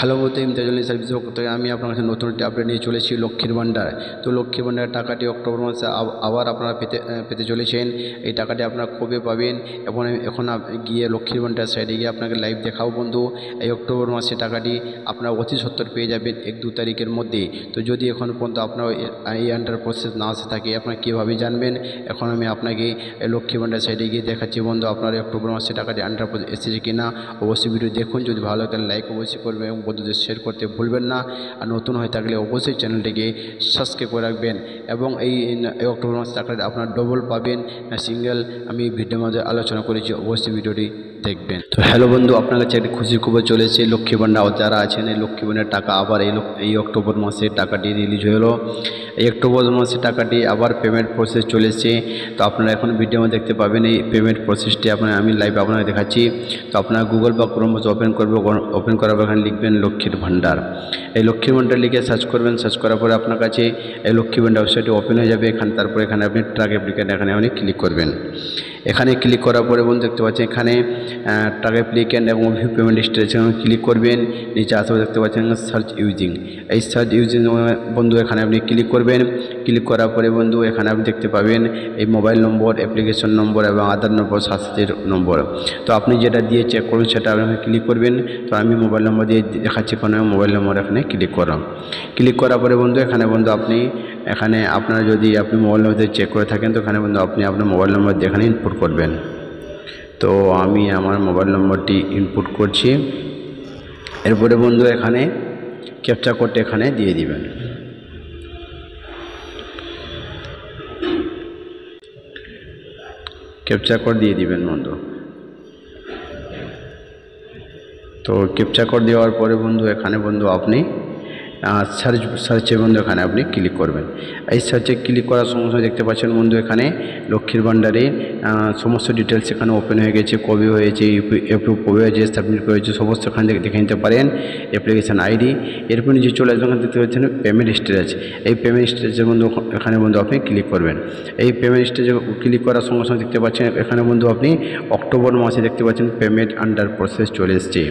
Hello বন্ধু, Imtiazul service থেকে আমি আপনার কাছে নতুন একটি আপডেট নিয়ে চলেছি লক্ষ্মীর ভান্ডার। তো লক্ষ্মীর ভান্ডারের টাকাটি অক্টোবর মাসে আবার আপনারা পেতে চলেছেন। এই টাকাটি আপনারা কবে পাবেন এখন গিয়ে লক্ষ্মীর ভান্ডার সাইডে গিয়ে আপনাকে লাইভ দেখাও বন্ধু। এই অক্টোবর মাসে টাকাটি আপনারা অতি সত্বর পেয়ে যাবেন 1-2 তারিখের মধ্যে। তো যদি এখন পর্যন্ত আপনার এই আন্ডার প্রসেস না আসে থাকে আপনারা কীভাবে জানবেন? এখন আমি আপনাকে লক্ষ্মী ভান্ডার সাইডে গিয়ে দেখাচ্ছি বন্ধু। আপনার অক্টোবর মাসে টাকাটি আন্ডার প্রসেস এসেছে কিনা অবশ্যই ভিডিও দেখুন। যদি ভালো লাগে তাহলে লাইক অবশ্যই করবেন এবং বন্ধুদের শেয়ার করতে ভুলবেন না। আর নতুন হয়ে থাকলে অবশ্যই চ্যানেলটিকে সাবস্ক্রাইব করে রাখবেন। এবং এই অক্টোবর মাসে টাকাটি আপনার ডবল পাবেন না সিঙ্গেল, আমি ভিডিওর মধ্যে আলোচনা করেছি, অবশ্যই ভিডিওটি দেখবেন। তো হ্যালো বন্ধু, আপনার কাছে একটি খুশির খবর চলেছে। লক্ষ্মী ভান্ডার যারা আছেন এই লক্ষ্মী ভান্ডারের টাকা আবার এই অক্টোবর মাসে টাকাটি রিলিজ হলো। এই অক্টোবর মাসে টাকাটি আবার পেমেন্ট প্রসেস চলেছে। তো আপনারা এখন ভিডিও দেখতে পাবেন এই পেমেন্ট প্রসেসটি আমি লাইভ আপনাকে দেখাচ্ছি। তো আপনারা গুগল বা ক্রোম ওপেন করার পর এখানে লিখবেন লক্ষ্মীর ভান্ডার। এই লক্ষ্মীর ভান্ডার লিখে সার্চ করবেন। সার্চ করার পরে আপনার কাছে এই লক্ষ্মী ভান্ডার ওয়েবসাইটটি ওপেন হয়ে যাবে। তারপরে এখানে আপনি ট্রাক অ্যাপ্লিকেশন এখানে আপনি ক্লিক করবেন। এখানে ক্লিক করার পরে বন্ধু দেখতে পাচ্ছেন এখানে ট্রাক অ্যাপ্লিকেন্ট এবং ভিউ পেমেন্ট স্টেজ ক্লিক করবেন। নিচে আসলে দেখতে পাচ্ছেন সার্চ ইউজিং। এই সার্চ ইউজিং বন্ধু এখানে আপনি ক্লিক করবেন। ক্লিক করার পরে বন্ধু এখানে আপনি দেখতে পাবেন এই মোবাইল নম্বর, অ্যাপ্লিকেশন নম্বর এবং আধার নম্বর, স্বাস্থ্যের নম্বর। তো আপনি যেটা দিয়ে চেক করুন সেটা আপনি ক্লিক করবেন। তো আমি মোবাইল নম্বর দিয়ে দেখাচ্ছি, কোনো মোবাইল নম্বর এখানে ক্লিক করাম। ক্লিক করার পরে বন্ধু এখানে বন্ধু আপনারা যদি আপনি মোবাইল নম্বর দিয়ে চেক করে থাকেন তো এখানে বন্ধু আপনি আপনার মোবাইল নম্বর দিয়ে এখানে ইনপুট করবেন। তো আমি আমার মোবাইল নম্বরটি ইনপুট করছি। এরপরে বন্ধু এখানে ক্যাপচা কোডটা এখানে দিয়ে দিবেন। ক্যাপচা কোড দিয়ে দিবেন বন্ধু। তো ক্যাপচা কোড দেওয়ার পরে বন্ধু এখানে বন্ধু আপনি সার্চে বন্ধু এখানে আপনি ক্লিক করবেন। এই সার্চে ক্লিক করার সঙ্গে সঙ্গে দেখতে পাচ্ছেন বন্ধু এখানে লক্ষ্মীর ভান্ডারে সমস্ত ডিটেলস এখানে ওপেন হয়ে গেছে। কবে হয়েছে, অ্যাপ্রুভ কবে হয়েছে, সাবমিট করেছে, সমস্ত এখান থেকে দেখে নিতে পারেন। অ্যাপ্লিকেশান আইডি, এরপর নিচে চলে আসবেন। এখানে দেখতে পাচ্ছেন পেমেন্ট স্টেজ। এই পেমেন্ট স্টেজে বন্ধু এখানে বন্ধু আপনি ক্লিক করবেন। এই পেমেন্ট স্টেজে ক্লিক করার সঙ্গে সঙ্গে দেখতে পাচ্ছেন এখানে বন্ধু আপনি অক্টোবর মাসে দেখতে পাচ্ছেন পেমেন্ট আন্ডার প্রসেস চলে এসছে।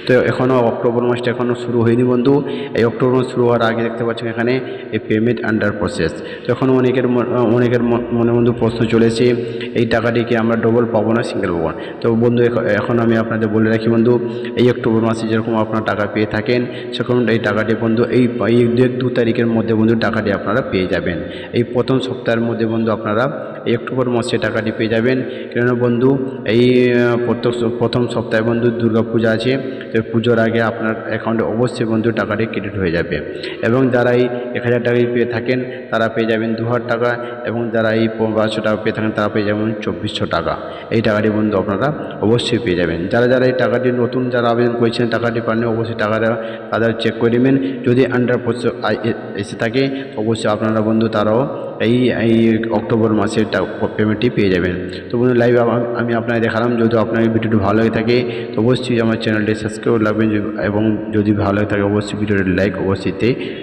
তো এখনও অক্টোবর মাসটা এখনও শুরু হয়নি বন্ধু। এই অক্টোবর মাস শুরু হওয়ার আগে দেখতে পাচ্ছেন এখানে এই পেমেন্ট আন্ডার প্রসেস। তো এখন অনেকের মনে বন্ধু প্রশ্ন চলেছে এই টাকাটিকে আমরা ডবল পাবো না সিঙ্গেল পাবো না। তো বন্ধু এখন আমি আপনাদের বলে রাখি বন্ধু, এই অক্টোবর মাসে যেরকম আপনারা টাকা পেয়ে থাকেন সেরকম এই টাকাটি বন্ধু এই 1-2 তারিখের মধ্যে বন্ধু টাকাটি আপনারা পেয়ে যাবেন। এই প্রথম সপ্তাহের মধ্যে বন্ধু আপনারা এই অক্টোবর মাসে টাকাটি পেয়ে যাবেন। কেননা বন্ধু এই প্রথম সপ্তাহে বন্ধু দুর্গাপূজা আছে। তো পুজোর আগে আপনার অ্যাকাউন্টে অবশ্যই বন্ধু টাকাটি ক্রেডিট হয়ে যাবে। এবং যারা এই 1000 টাকায় পেয়ে থাকেন তারা পেয়ে যাবেন 2000 টাকা, এবং যারা এই 1200 টাকা পেয়ে থাকেন তারা পেয়ে যাবেন 2400 টাকা। এই টাকাটি বন্ধু আপনারা অবশ্যই পেয়ে যাবেন। যারা এই টাকাটি নতুন যারা আবেদন করেছেন টাকাটি পাননি অবশ্যই টাকাটা তাদের চেক করে নেবেন। যদি আন্ডার প্রসেস এসে থাকে অবশ্যই আপনারা বন্ধু তারাও এই অক্টোবর মাসের পেমেন্টটি পেয়ে যাবেন। তো বন্ধু লাইভ আমি আপনাকে দেখালাম। যদি আপনার এই ভিডিওটি ভালো লাগে থাকে তো অবশ্যই আমার চ্যানেলটি সাবস্ক্রাইব রাখবেন, এবং যদি ভালো লাগে থাকে অবশ্যই ভিডিওটি লাইক অবশ্যই